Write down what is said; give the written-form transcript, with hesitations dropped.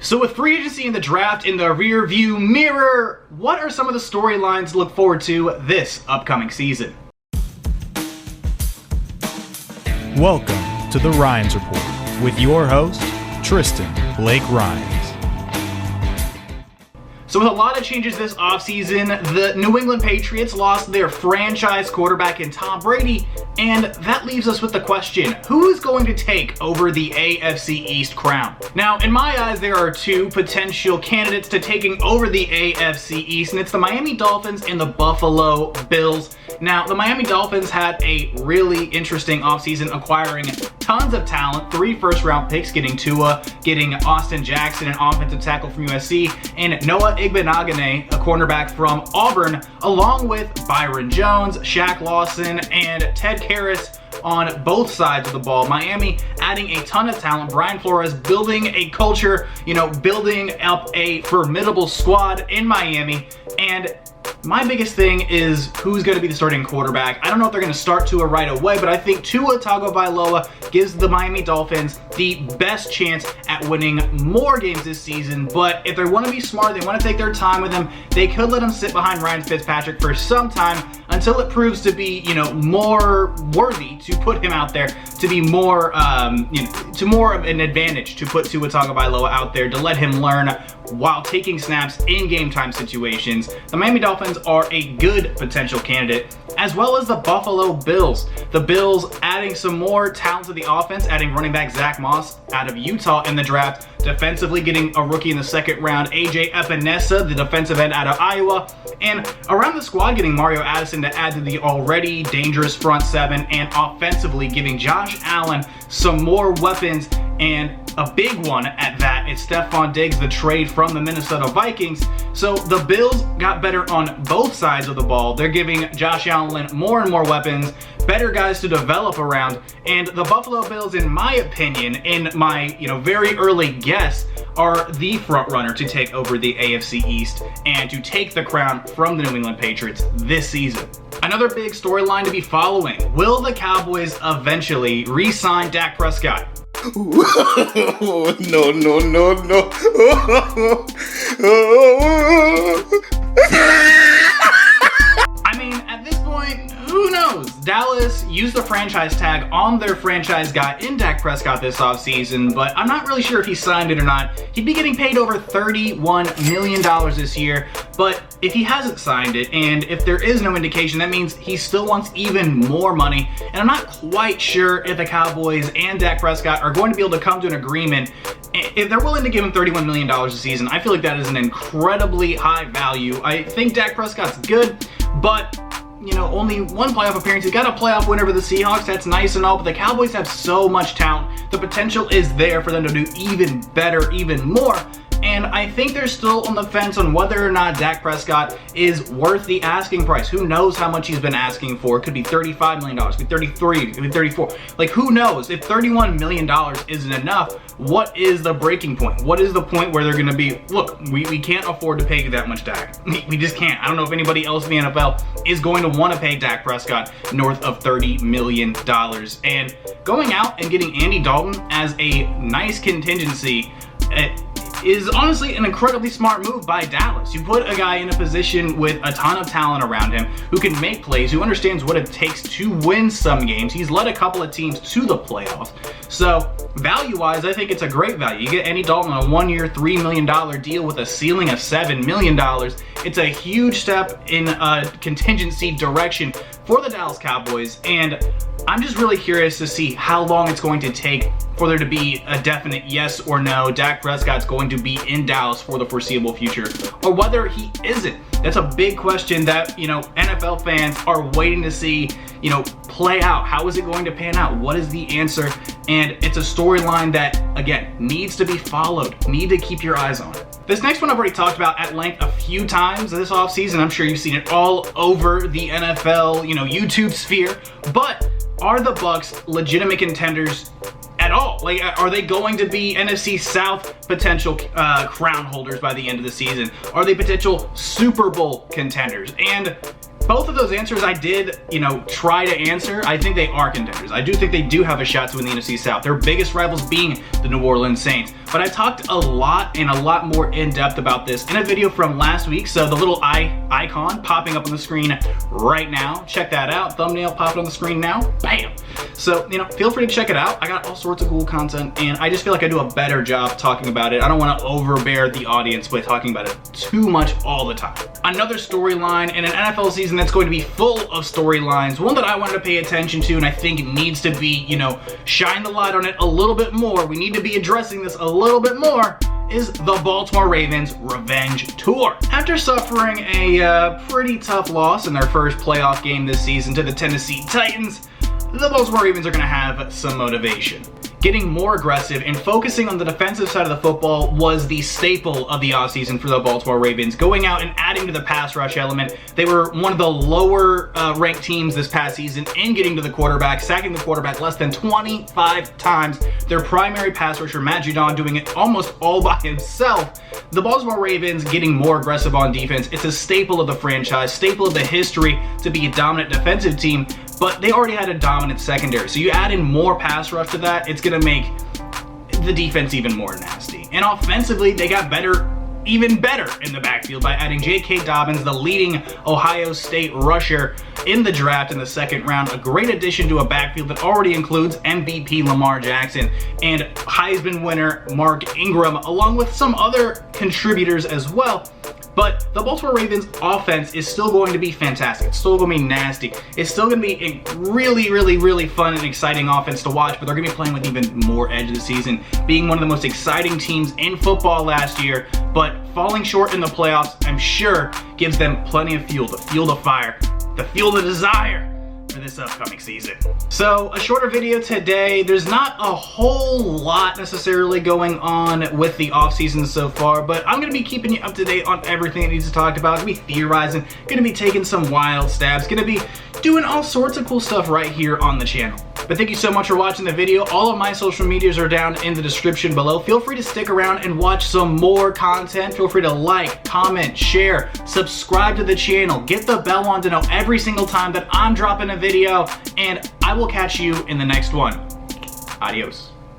So with free agency and the draft in the rear view mirror, what are some of the storylines to look forward to this upcoming season? Welcome to the Rines Report with your host, Tristan Blake Rines. So with a lot of changes this offseason, the New England Patriots lost their franchise quarterback in Tom Brady, and that leaves us with the question, who is going to take over the AFC East crown? Now, in my eyes, there are two potential candidates to taking over the AFC East, and it's the Miami Dolphins and the Buffalo Bills. Now, the Miami Dolphins had a really interesting offseason, acquiring tons of talent, 3 first-round picks, getting Tua, getting Austin Jackson, an offensive tackle from USC, and Noah Igbenogany, a cornerback from Auburn, along with Byron Jones, Shaq Lawson, and Ted Karras on both sides of the ball. Miami adding a ton of talent. Brian Flores building a culture, building up a formidable squad in Miami. And my biggest thing is who's going to be the starting quarterback. I don't know if they're going to start Tua right away, but I think Tua Tagovailoa gives the Miami Dolphins the best chance at winning more games this season. But if they want to be smart, they want to take their time with him, they could let him sit behind Ryan Fitzpatrick for some time until it proves to be, more worthy to put him out there, to be more, to more of an advantage to put Tua Tagovailoa out there, to let him learn while taking snaps in game time situations. The Miami Dolphins are a good potential candidate, as well as the Buffalo Bills. The Bills adding some more talent to the offense, adding running back Zach Moss out of Utah in the draft, defensively getting a rookie in the second round, AJ Epinesa, the defensive end out of Iowa, and around the squad getting Mario Addison to add to the already dangerous front seven, and offensively giving Josh Allen some more weapons, and a big one at that. It's Stephon Diggs, the trade from the Minnesota Vikings. So the Bills got better on both sides of the ball. They're giving Josh Allen more and more weapons, better guys to develop around, and the Buffalo Bills, in my opinion, in my very early guess, are the front runner to take over the AFC East and to take the crown from the New England Patriots this season. Another big storyline to be following: will the Cowboys eventually re-sign Dak Prescott? No. I mean, at this point, who knows? Dallas used the franchise tag on their franchise guy in Dak Prescott this offseason, but I'm not really sure if he signed it or not. He'd be getting paid over $31 million this year, but if he hasn't signed it, and if there is no indication, that means he still wants even more money. And I'm not quite sure if the Cowboys and Dak Prescott are going to be able to come to an agreement. If they're willing to give him $31 million a season, I feel like that is an incredibly high value. I think Dak Prescott's good, but only one playoff appearance. He's got a playoff win over the Seahawks. That's nice and all, but the Cowboys have so much talent. The potential is there for them to do even better, even more. And I think they're still on the fence on whether or not Dak Prescott is worth the asking price. Who knows how much he's been asking for? It could be $35 million, it could be 33, it could be 34. Like, who knows? If $31 million isn't enough, what is the breaking point? What is the point where they're going to be, look, we can't afford to pay you that much, Dak. We just can't. I don't know if anybody else in the NFL is going to want to pay Dak Prescott north of $30 million. And going out and getting Andy Dalton as a nice contingency is honestly an incredibly smart move by Dallas. You put a guy in a position with a ton of talent around him, who can make plays, who understands what it takes to win some games. He's led a couple of teams to the playoffs. So value-wise, I think it's a great value. You get Andy Dalton on a 1-year, $3 million deal with a ceiling of $7 million. It's a huge step in a contingency direction for the Dallas Cowboys, and I'm just really curious to see how long it's going to take for there to be a definite yes or no Dak Prescott's going to be in Dallas for the foreseeable future, or whether he isn't. That's a big question that, NFL fans are waiting to see, play out. How is it going to pan out? What is the answer? And it's a storyline that, again, needs to be followed. Need to keep your eyes on. This next one I've already talked about at length a few times this offseason. I'm sure you've seen it all over the NFL, YouTube sphere. But are the Bucs legitimate contenders at all? Like, are they going to be NFC South potential crown holders by the end of the season? Are they potential Super Bowl contenders? And both of those answers I did, try to answer. I think they are contenders. I do think they do have a shot to win the NFC South. Their biggest rivals being the New Orleans Saints. But I talked a lot and a lot more in depth about this in a video from last week. So the little icon popping up on the screen right now. Check that out. Thumbnail popping on the screen now. Bam. So, feel free to check it out. I got all sorts of cool content, and I just feel like I do a better job talking about it. I don't want to overbear the audience by talking about it too much all the time. Another storyline in an NFL season that's going to be full of storylines, one that I wanted to pay attention to and I think needs to be, shine the light on it a little bit more. We need to be addressing this a little bit more. Is the Baltimore Ravens revenge tour. After suffering a pretty tough loss in their first playoff game this season to the Tennessee Titans, the Baltimore Ravens are going to have some motivation. Getting more aggressive and focusing on the defensive side of the football was the staple of the offseason for the Baltimore Ravens. Going out and adding to the pass rush element, they were one of the lower ranked teams this past season in getting to the quarterback, sacking the quarterback less than 25 times. Their primary pass rusher, Matt Judon, doing it almost all by himself. The Baltimore Ravens getting more aggressive on defense. It's a staple of the franchise, staple of the history to be a dominant defensive team, but they already had a dominant secondary. So you add in more pass rush to that, it's going to make the defense even more nasty. And offensively, they got better, even better in the backfield by adding J.K. Dobbins, the leading Ohio State rusher in the draft in the second round. A great addition to a backfield that already includes MVP Lamar Jackson and Heisman winner Mark Ingram, along with some other contributors as well. But the Baltimore Ravens offense is still going to be fantastic. It's still going to be nasty. It's still going to be a really, really, really fun and exciting offense to watch, but they're going to be playing with even more edge this season, being one of the most exciting teams in football last year, but falling short in the playoffs, I'm sure, gives them plenty of fuel, the fuel to fire, the fuel to desire for this upcoming season. So a shorter video today. There's not a whole lot necessarily going on with the offseason so far, but I'm going to be keeping you up to date on everything that needs to talk about. Going to be theorizing, going to be taking some wild stabs, going to be doing all sorts of cool stuff right here on the channel. But thank you so much for watching the video. All of my social medias are down in the description below. Feel free to stick around and watch some more content. Feel free to like, comment, share, subscribe to the channel, get the bell on to know every single time that I'm dropping a video, and I will catch you in the next one. Adios.